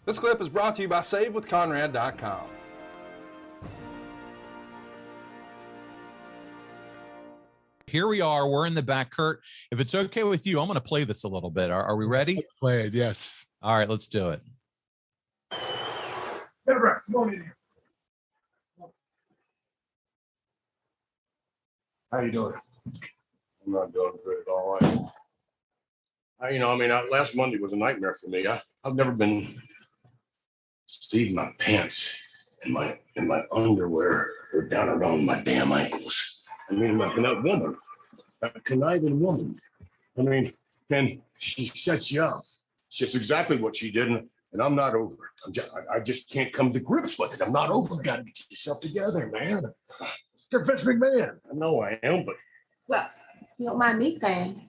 This clip is brought to you by SaveWithConrad.com. Here we are. We're in the back. Kurt, if it's okay with you, I'm going to play this a little bit. Are we ready? Play it, yes. All right, let's do it. Deborah, come on in here. How you doing? I'm not doing good at all. Last Monday was a nightmare for me. I've never been. Steve, my pants and my underwear are down around my damn ankles. That woman, that conniving woman. And she sets you up. It's exactly what she did, and I'm not over it. I just can't come to grips with it. I'm not over it. You got to get yourself together, man. You're Vince McMahon. I know I am, but. Well, you don't mind me saying,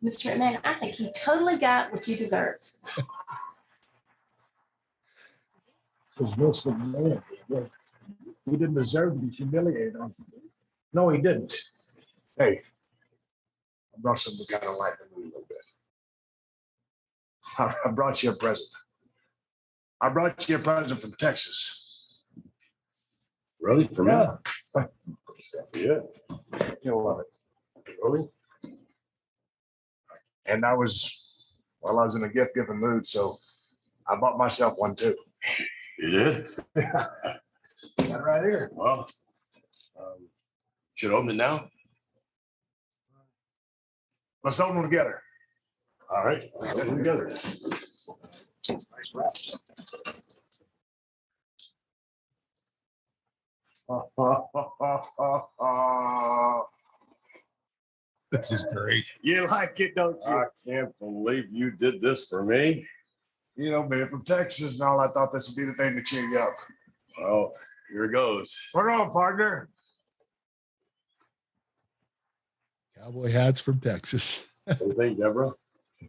Mr. McMahon, I think you totally got what you deserved. Because Vince McMahon, he didn't deserve to be humiliated. No, he didn't. Hey, I brought something to kind of lighten the mood a little bit. I brought you a present. I brought you a present from Texas. Really? For me? Yeah. You'll love it. Really? And I was in a gift-giving mood, so I bought myself one too. You did? Got it right here. Well, should I open it now? Let's open them together. All right. Let's open them together. Nice wrap. This is great. You like it, don't you? I can't believe you did this for me. You know, being from Texas and all, I thought this would be the thing to cheer you up. Well, here it goes. Put it on, partner. Cowboy hats from Texas. What do you think, Deborah?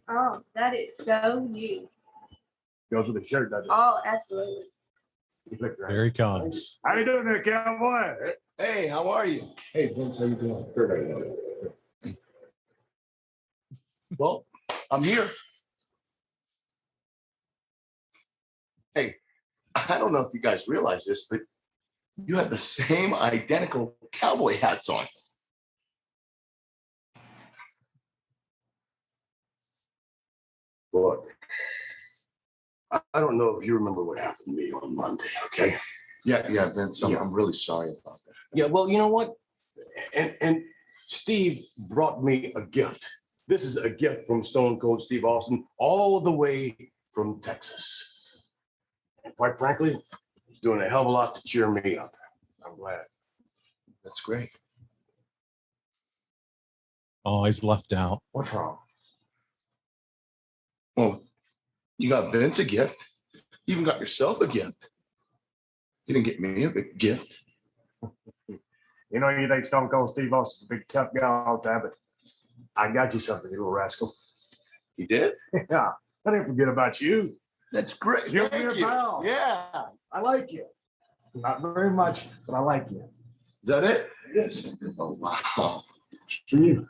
Oh, that is so you. Goes with the shirt, doesn't it? Oh, absolutely. You picked it right. Here he comes. How you doing there, Cowboy? Hey, how are you? Hey, Vince, how you doing? Well, I'm here. Hey, I don't know if you guys realize this, but you have the same identical cowboy hats on. Look, I don't know if you remember what happened to me on Monday, okay? Yeah, Vince, I'm really sorry about that. Yeah, well, you know what? And Steve brought me a gift. This is a gift from Stone Cold Steve Austin, all the way from Texas. And quite frankly, he's doing a hell of a lot to cheer me up. I'm glad. That's great. Oh, he's left out. What's wrong? Well, you got Vince a gift. You even got yourself a gift. You didn't get me a big gift. You know, you think Stone Cold Steve Austin's a big tough guy all the time, but I got you something, you little rascal. You did? Yeah, I didn't forget about you. That's great. You're Thank your you. pal. Yeah. I like you. Not very much, but I like you. Is that it? It is. Oh, wow. For you.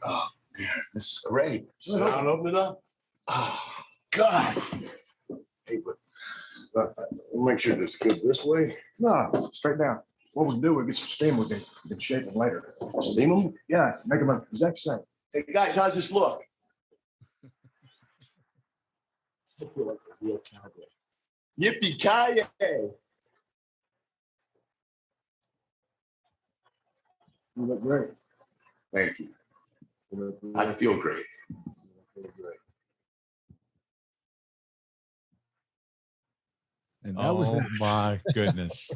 Oh, man, this is great. Sit down and open it up. Oh, God. Hey, but we'll make sure this goes this way. No, straight down. What we'll do, we'll get some steam, we can shape them later. Steam them? Yeah, make them the exact same. Hey, guys, how's this look? I feel like a real cowboy. Yippee-ki-yay. You look great. Thank you. You look great. I feel great. You look great. And that was that. My goodness.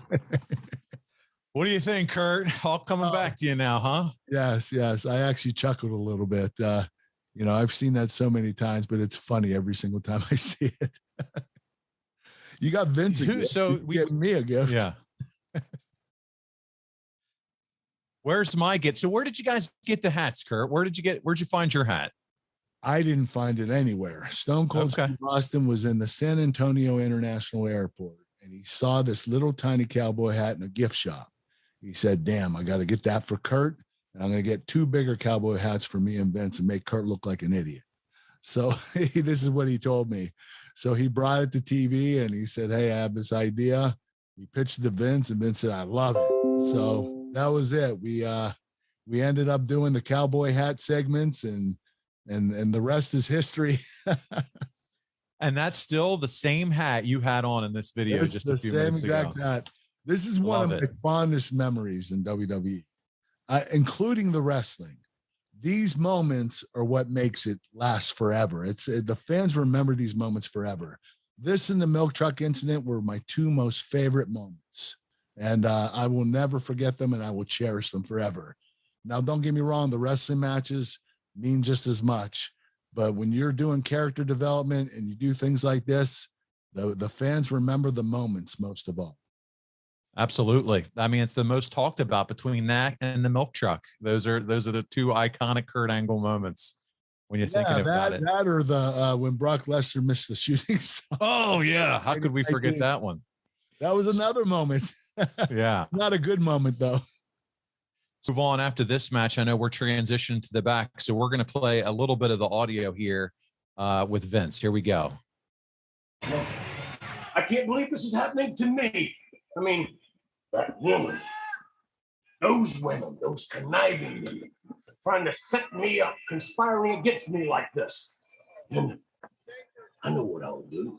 What do you think, Kurt? All coming back to you now, huh? Yes. I actually chuckled a little bit. I've seen that so many times, but it's funny every single time I see it. You got Vince a gift. So we get me a gift. Yeah. Where's my gift? So where did you guys get the hats, Kurt? Where'd you find your hat? I didn't find it anywhere. Stone Cold Steve Austin was in the San Antonio International Airport, and he saw this little tiny cowboy hat in a gift shop. He said, damn, I got to get that for Kurt, and I'm going to get 2 bigger cowboy hats for me and Vince and make Kurt look like an idiot. So this is what he told me. So he brought it to TV and he said, "Hey, I have this idea." He pitched it to Vince, and Vince said, "I love it." So that was it. We ended up doing the cowboy hat segments, and the rest is history. And that's still the same hat you had on in this video It's just a few minutes ago. Hat. This is one of my fondest memories in WWE, including the wrestling. These moments are what makes it last forever. The fans remember these moments forever. This and the milk truck incident were my two most favorite moments, and I will never forget them, and I will cherish them forever. Now, don't get me wrong, the wrestling matches mean just as much, but when you're doing character development and you do things like this, the fans remember the moments most of all. Absolutely. I mean, it's the most talked about between that and the milk truck. Those are the two iconic Kurt Angle moments when you're thinking about it. That or the when Brock Lesnar missed the shooting star. Oh yeah, how could we forget that one? That was another moment. Yeah, not a good moment though. Move on after this match. I know we're transitioning to the back, so we're going to play a little bit of the audio here with Vince. Here we go. I can't believe this is happening to me. I mean, that woman, those women, those conniving women, trying to set me up, conspiring against me like this. And I know what I'll do.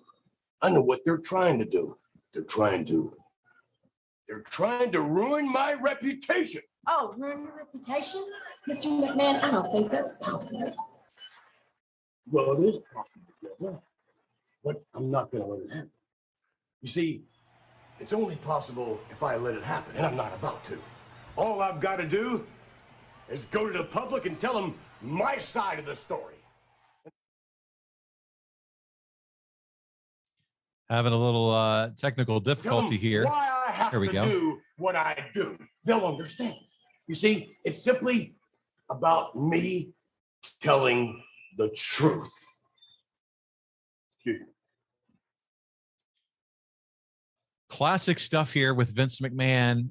I know what they're trying to do. They're trying to ruin my reputation. Oh, ruin your reputation? Mr. McMahon, I don't think that's possible. Well, it is possible, but I'm not going to let it happen. You see, it's only possible if I let it happen, and I'm not about to. All I've got to do is go to the public and tell them my side of the story. Having a little technical difficulty here. Why I have Here we to go. do what I do. They'll understand. You see, it's simply about me telling the truth. Excuse me. Classic stuff here with Vince McMahon.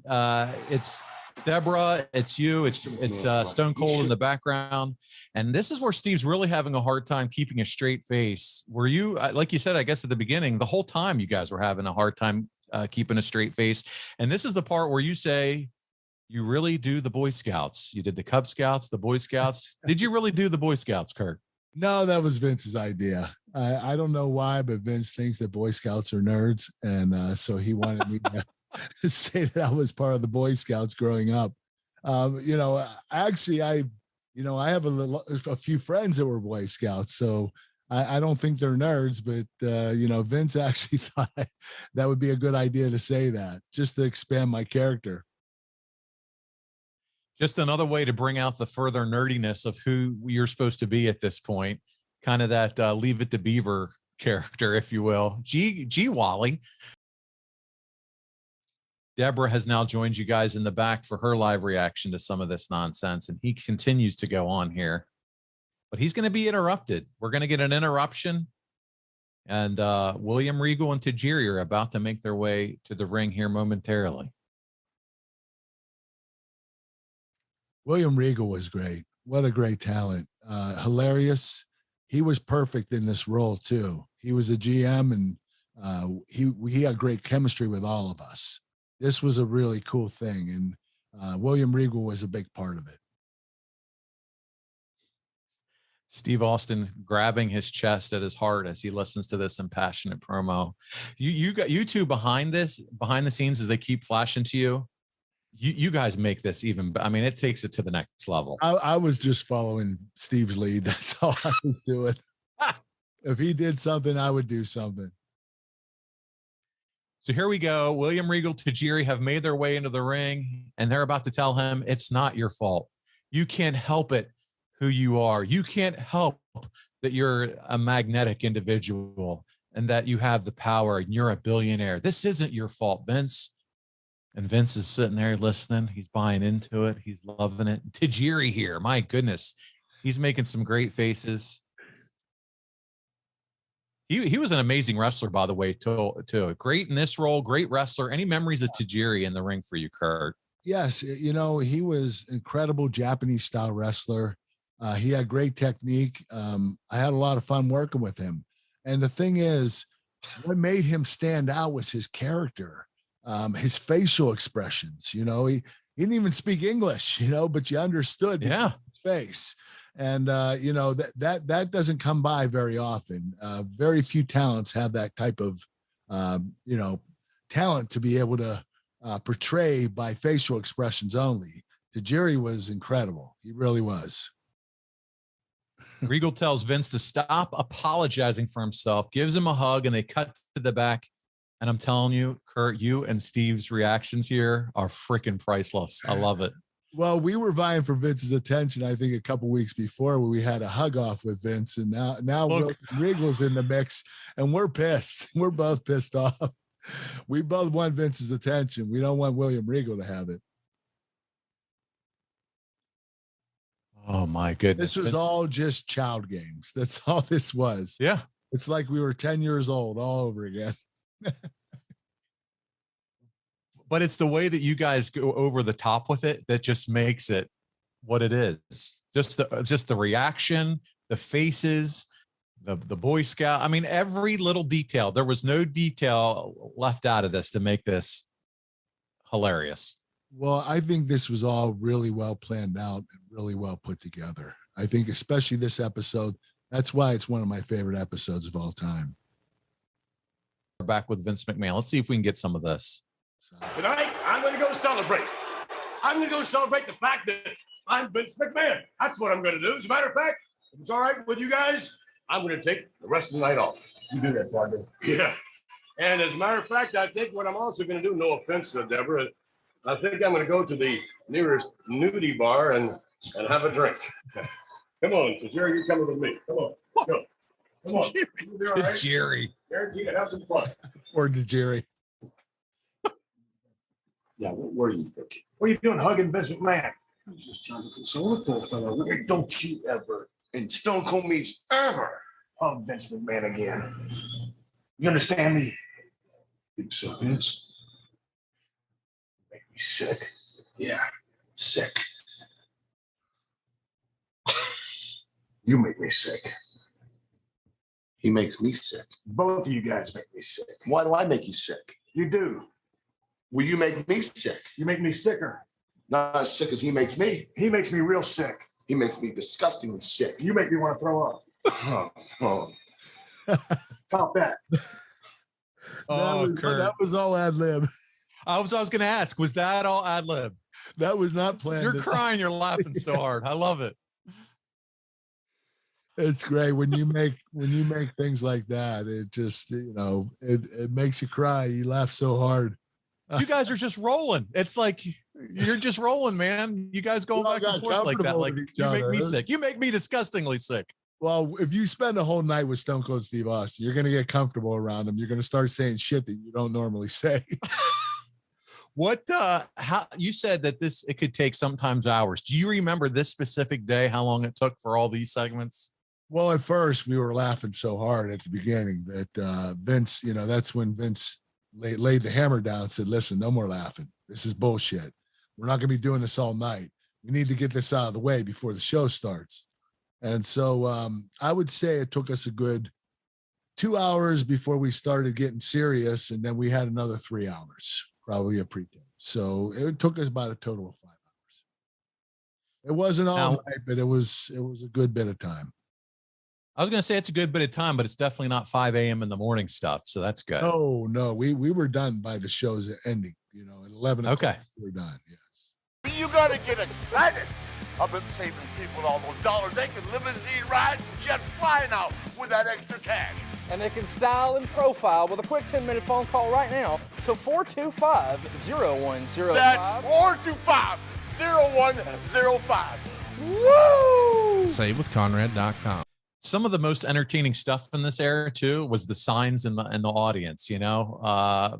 It's Deborah, it's you, it's Stone Cold in the background. And this is where Steve's really having a hard time keeping a straight face. Were you, like you said, I guess at the beginning, the whole time you guys were having a hard time keeping a straight face. And this is the part where you say, you really do the Boy Scouts. You did the Cub Scouts, the Boy Scouts. Did you really do the Boy Scouts, Kurt? No, that was Vince's idea. I don't know why, but Vince thinks that Boy Scouts are nerds. And so he wanted me to say that I was part of the Boy Scouts growing up. Actually, I have a few friends that were Boy Scouts. So I don't think they're nerds, but, Vince actually thought that would be a good idea to say that, just to expand my character. Just another way to bring out the further nerdiness of who you're supposed to be at this point. Kind of that Leave It to Beaver character, if you will. G Wally. Deborah has now joined you guys in the back for her live reaction to some of this nonsense, and he continues to go on here. But he's going to be interrupted. We're going to get an interruption, and William Regal and Tajiri are about to make their way to the ring here momentarily. William Regal was great. What a great talent. Hilarious. He was perfect in this role too. He was a GM, and he had great chemistry with all of us. This was a really cool thing, and William Regal was a big part of it. Steve Austin grabbing his chest at his heart as he listens to this impassionate promo. You got you two behind the scenes as they keep flashing to you. You guys make this even. I mean, it takes it to the next level. I was just following Steve's lead. That's all I was doing. If he did something, I would do something. So here we go. William Regal, Tajiri have made their way into the ring, and they're about to tell him it's not your fault. You can't help it who you are. You can't help that you're a magnetic individual and that you have the power and you're a billionaire. This isn't your fault, Vince. And Vince is sitting there listening. He's buying into it. He's loving it. Tajiri here, my goodness. He's making some great faces. He was an amazing wrestler, by the way, too. Great in this role, great wrestler. Any memories of Tajiri in the ring for you, Kurt? Yes, he was incredible Japanese-style wrestler. He had great technique. I had a lot of fun working with him. And the thing is, what made him stand out was his character, his facial expressions. You know, he didn't even speak English, you know, but you understood his face. And you know, that doesn't come by very often. Very few talents have that type of you know, talent to be able to portray by facial expressions only. Tajiri was incredible. He really was. Regal tells Vince to stop apologizing for himself, gives him a hug, and they cut to the back. And I'm telling you, Kurt, you and Steve's reactions here are freaking priceless. I love it. Well, we were vying for Vince's attention, I think, a couple weeks before, where we had a hug off with Vince, and now Regal's in the mix, and we're pissed. We're both pissed off. We both want Vince's attention. We don't want William Regal to have it. Oh my goodness. This was all just child games. That's all this was. Yeah. It's like we were 10 years old all over again. But it's the way that you guys go over the top with it that just makes it what it is. Just the reaction, the faces, the Boy Scout. I mean, every little detail. There was no detail left out of this to make this hilarious. Well, I think this was all really well planned out and really well put together. I think especially this episode, that's why it's one of my favorite episodes of all time. We're back with Vince McMahon. Let's see if we can get some of this. Tonight, I'm going to go celebrate. I'm going to go celebrate the fact that I'm Vince McMahon. That's what I'm going to do. As a matter of fact, if it's all right with you guys, I'm going to take the rest of the night off. You do that, partner. Yeah. And as a matter of fact, I think what I'm also going to do, no offense to Deborah, I think I'm going to go to the nearest nudie bar and have a drink. Come on, Tajiri, you're coming with me. Come on. Go. Come on. You'll be all right. Tajiri. Guaranteed to have some fun. Or Tajiri. Yeah, what were you thinking? What are you doing hugging Vince McMahon? I was just trying to console the poor fellow. Don't you ever And Stone Cold means ever. hug Vince McMahon again. You understand me? Think so, Vince? Make me sick. Yeah, sick. You make me sick. He makes me sick. Both of you guys make me sick. Why do I make you sick? You do. Will you make me sick? You make me sicker. Not as sick as he makes me. He makes me real sick. He makes me disgustingly sick. You make me want to throw up. Oh. Top that. Kurt. That was all ad-lib. I was going to ask, was that all ad-lib? That was not planned. You're crying. You're laughing so hard. I love it. It's great when you make things like that. It just, you know, it makes you cry. You laugh so hard. You guys are just rolling. It's like you're just rolling, man. You guys going back and forth like that. Like you make me sick. You make me disgustingly sick. Well, if you spend a whole night with Stone Cold Steve Austin, you're going to get comfortable around him. You're going to start saying shit that you don't normally say. What, how you said that it could take sometimes hours. Do you remember this specific day, how long it took for all these segments? Well, at first we were laughing so hard at the beginning that Vince, you know, that's when Vince laid the hammer down and said, listen, no more laughing. This is bullshit. We're not going to be doing this all night. We need to get this out of the way before the show starts. And so I would say it took us a good 2 hours before we started getting serious. And then we had another 3 hours, probably a pre-tape. So it took us about a total of 5 hours. It wasn't all night, but it was a good bit of time. I was going to say it's a good bit of time, but it's definitely not 5 a.m. in the morning stuff. So that's good. No, we were done by the show's ending, you know, at 11 o'clock. Okay. We were done, yes. You got to get excited about saving people all those dollars. They can limousine ride and jet fly now with that extra cash. And they can style and profile with a quick 10-minute phone call right now to 425-0105. That's 425-0105. Woo! SaveWithConrad.com. Some of the most entertaining stuff in this era too was the signs in the audience, you know,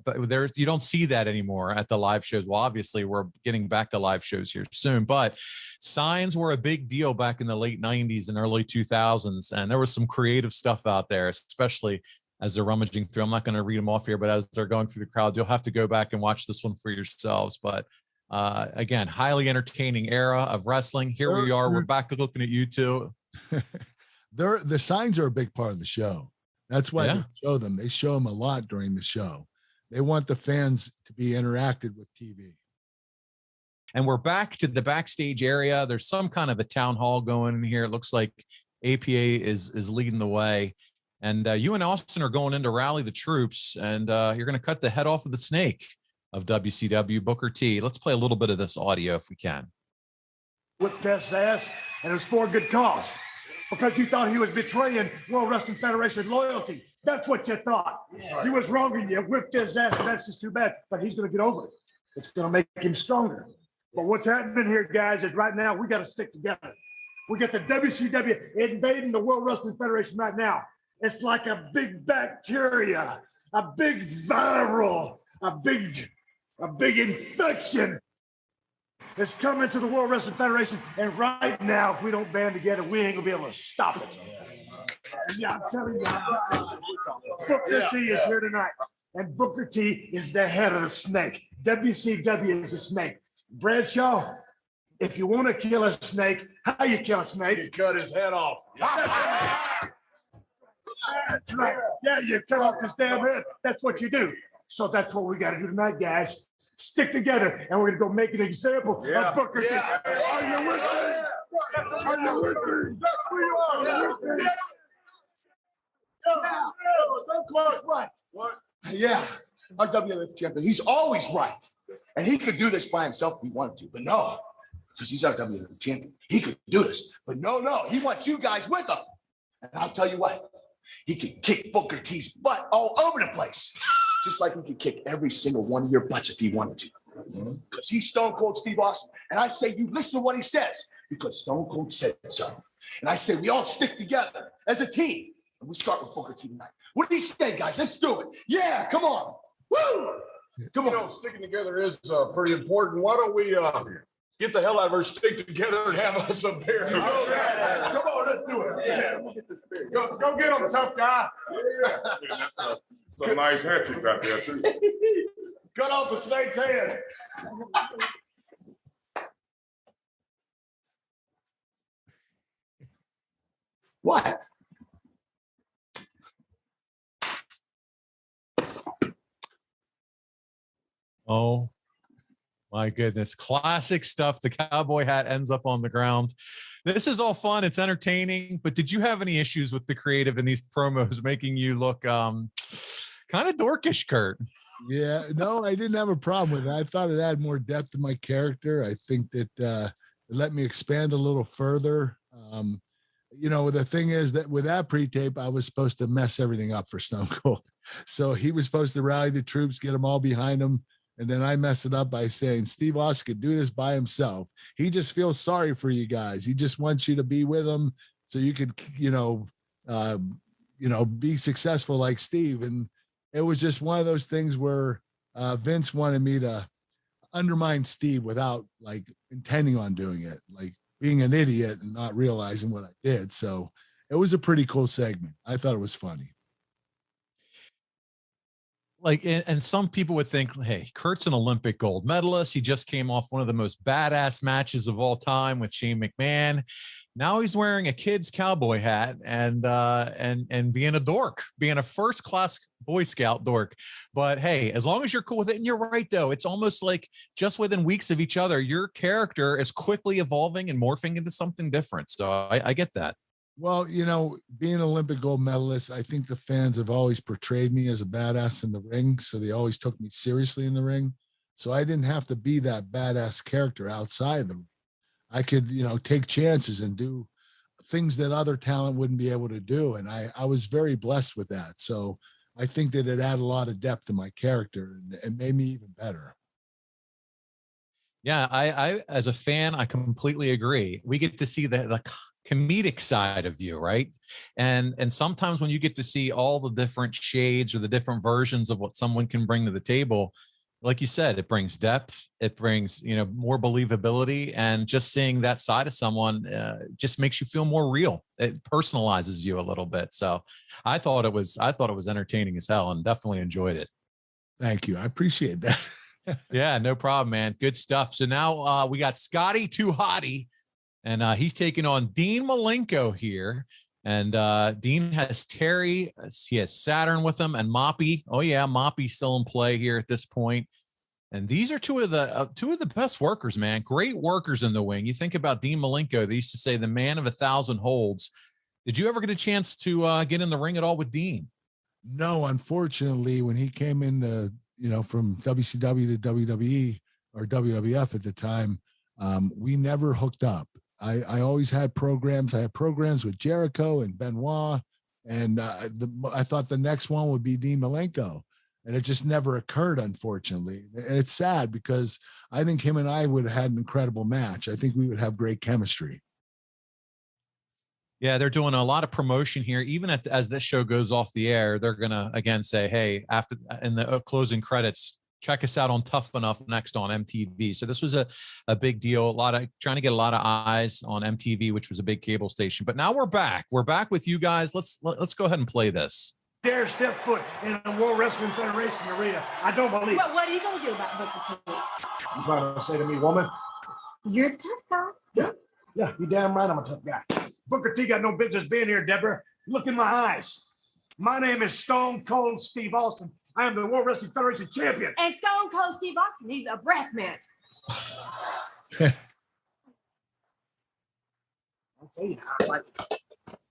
but you don't see that anymore at the live shows. Well, obviously we're getting back to live shows here soon, but signs were a big deal back in the late 90s and early 2000s. And there was some creative stuff out there, especially as they're rummaging through. I'm not going to read them off here, but as they're going through the crowd, you'll have to go back and watch this one for yourselves. But again, highly entertaining era of wrestling. Here we are. We're back looking at you two. The signs are a big part of the show. That's why they show them. They show them a lot during the show. They want the fans to be interacted with TV. And we're back to the backstage area. There's some kind of a town hall going in here. It looks like APA is leading the way. And you and Austin are going in to rally the troops, and you're going to cut the head off of the snake of WCW, Booker T. Let's play a little bit of this audio if we can. Whipped his ass, and it was for a good cause. Because you thought he was betraying World Wrestling Federation loyalty. That's what you thought. Right. You was wrong, and you whipped his ass, and that's just too bad. But he's going to get over it. It's going to make him stronger. But what's happening here, guys, is right now we got to stick together. We got the WCW invading the World Wrestling Federation right now. It's like a big bacteria, a big viral, a big infection. It's coming to the World Wrestling Federation, and right now, if we don't band together, we ain't gonna be able to stop it. Yeah, I'm telling you, Booker T is here tonight, and Booker T is the head of the snake. WCW is a snake. Bradshaw, if you want to kill a snake, how you kill a snake? You cut his head off. That's right. Yeah, you cut off his damn head. That's what you do. So that's what we got to do tonight, guys. Stick together, and we're going to go make an example of Booker T. Are you with me? Are you with me? Yes, we are. With me. Stone Cold's right. What? Yeah, our WWF champion. He's always right. And he could do this by himself if he wanted to, but no, because he's our WWF champion. He could do this, but no, he wants you guys with him. And I'll tell you what, he could kick Booker T's butt all over the place, just like he could kick every single one of your butts if he wanted to. Because he's Stone Cold Steve Austin. And I say you listen to what he says, because Stone Cold said so. And I say we all stick together as a team. And we start with Booker T tonight. What do you say, guys? Let's do it. Yeah, come on. Woo! Come on. You know, sticking together is pretty important. Why don't we get the hell out of her, stick together, and have us a beer? Come on, let's do it. Yeah. Go get him, tough guy. Yeah. That's a nice hat you got there, too. Cut off the snake's head. What? Oh my goodness. Classic stuff. The cowboy hat ends up on the ground. This is all fun. It's entertaining, but did you have any issues with the creative in these promos making you look kind of dorkish, Kurt? Yeah, no, I didn't have a problem with it. I thought it had more depth to my character. I think that it let me expand a little further. You know, the thing is that with that pre-tape, I was supposed to mess everything up for Stone Cold. So he was supposed to rally the troops, get them all behind him. And then I mess it up by saying Steve Austin could do this by himself. He just feels sorry for you guys. He just wants you to be with him so you could, be successful like Steve. And it was just one of those things where Vince wanted me to undermine Steve without like intending on doing it, like being an idiot and not realizing what I did. So it was a pretty cool segment. I thought it was funny. Like, and some people would think, hey, Kurt's an Olympic gold medalist. He just came off one of the most badass matches of all time with Shane McMahon. Now he's wearing a kid's cowboy hat and being a dork, being a first-class Boy Scout dork. But hey, as long as you're cool with it, and you're right, though, it's almost like just within weeks of each other, your character is quickly evolving and morphing into something different. So I get that. Well, you know, being an Olympic gold medalist, I think the fans have always portrayed me as a badass in the ring. So they always took me seriously in the ring. So I didn't have to be that badass character outside the ring. I could, take chances and do things that other talent wouldn't be able to do. And I was very blessed with that. So I think that it added a lot of depth to my character and made me even better. Yeah, I as a fan, I completely agree. We get to see the comedic side of you, right? And sometimes when you get to see all the different shades or the different versions of what someone can bring to the table, like you said, it brings depth, it brings, more believability, and just seeing that side of someone just makes you feel more real. It personalizes you a little bit. So I thought it was entertaining as hell and definitely enjoyed it. Thank you. I appreciate that. Yeah, no problem, man. Good stuff. So now we got Scotty Too Hottie, and he's taking on Dean Malenko here. And Dean has Terry. He has Saturn with him, and Moppy. Oh yeah, Moppy's still in play here at this point. And these are two of the best workers, man. Great workers in the wing. You think about Dean Malenko. They used to say the man of 1,000 holds. Did you ever get a chance to get in the ring at all with Dean? No, unfortunately, when he came in, from WCW to WWE or WWF at the time, we never hooked up. I always had programs. I had programs with Jericho and Benoit, and I thought the next one would be Dean Malenko, and it just never occurred, unfortunately. And it's sad because I think him and I would have had an incredible match. I think we would have great chemistry. Yeah, they're doing a lot of promotion here. Even as this show goes off the air, they're gonna again say, "Hey, after in the closing credits, check us out on Tough Enough next on MTV." So this was a big deal. Trying to get a lot of eyes on MTV, which was a big cable station. But now we're back. We're back with you guys. Let's go ahead and play this. Dare step foot in the World Wrestling Federation arena. I don't believe it. Well, what are you going to do about Booker T? You trying to say to me, woman? You're the tough guy. Yeah, you damn right I'm a tough guy. Booker T got no business being here, Deborah. Look in my eyes. My name is Stone Cold Steve Austin. I am the World Wrestling Federation champion. And Stone Cold Steve Austin needs a breath mint. I'll tell you how I like it.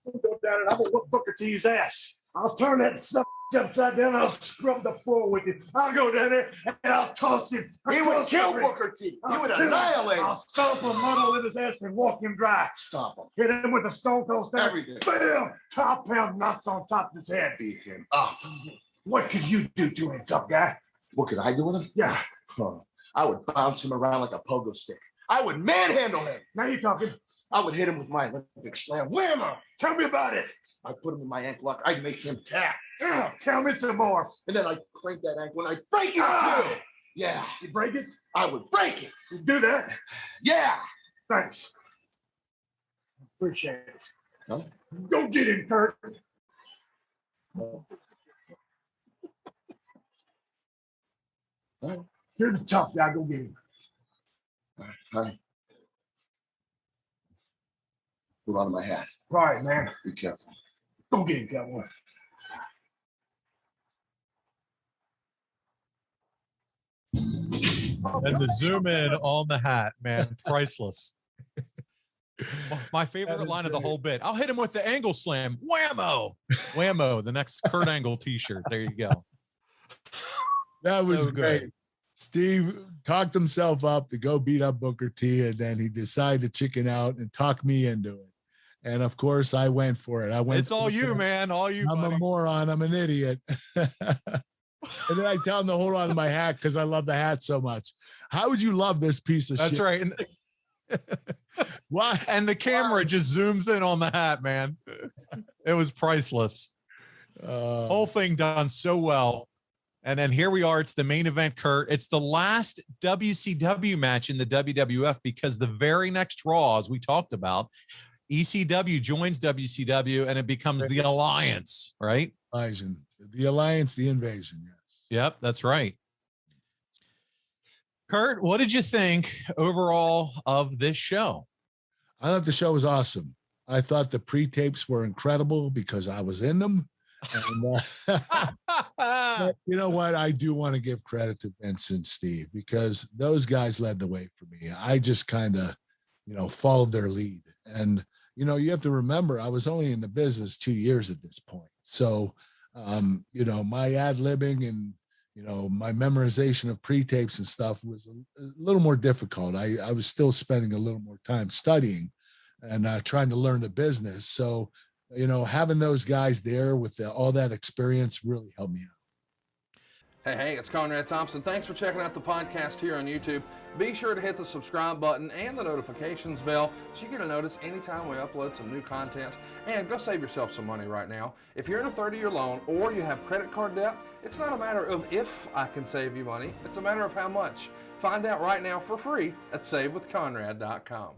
I'll go down and I'm going to whoop Booker T's ass. I'll turn that stuff upside down and I'll scrub the floor with him. I'll go down there and I'll toss him. He would kill Booker T. You would annihilate him. I'll stomp a muddle in his ass and walk him dry. Stop him. Hit him with a Stone Cold Stab. Every day. Bam! Top pound knots on top of his head. Beat him. What could you do to him, tough guy? What could I do with him? Yeah. I would bounce him around like a pogo stick. I would manhandle him. Now you're talking. I would hit him with my Olympic slam. Whammo! Tell me about it. I'd put him in my ankle lock. I'd make him tap. Tell me some more. And then I'd crank that ankle and I'd break it too. Yeah. You break it? I would break it. You do that? Yeah. Thanks. Appreciate it. Huh? Go get him, Kurt. You're the tough guy. Go get him. All right. Hold on to my hat. All right, man. Be careful. Go get him, Cowboy. And the zoom in on the hat, man, priceless. My favorite line of the whole bit. I'll hit him with the angle slam. Whammo. Whammo, the next Kurt Angle t-shirt. There you go. That was So great. good. Steve talked himself up to go beat up Booker T, and then he decided to chicken out and talk me into it. And of course, I went for it. It's all you, man. All you, I'm buddy. a moron. I'm an idiot. And then I tell him to hold on to my hat because I love the hat so much. How would you love this piece of shit? That's right. And Why? And the camera just zooms in on the hat, man. It was priceless. Whole thing done so well. And then here we are. It's the main event, Kurt. It's the last WCW match in the WWF because the very next Raw, as we talked about, ECW joins WCW and it becomes the Alliance, right? The Alliance, the Invasion, yes. Yep, that's right. Kurt, what did you think overall of this show? I thought the show was awesome. I thought the pre-tapes were incredible because I was in them. And, but you know what? I do want to give credit to Vince and Steve because those guys led the way for me. I just kind of, followed their lead. And, you have to remember, I was only in the business 2 years at this point. So, my ad-libbing and, my memorization of pre-tapes and stuff was a little more difficult. I was still spending a little more time studying and trying to learn the business. So, having those guys there with all that experience really helped me out. Hey, it's Conrad Thompson. Thanks for checking out the podcast here on YouTube. Be sure to hit the subscribe button and the notifications bell so you get a notice anytime we upload some new content. And go save yourself some money right now. If you're in a 30-year loan or you have credit card debt, it's not a matter of if I can save you money. It's a matter of how much. Find out right now for free at SaveWithConrad.com.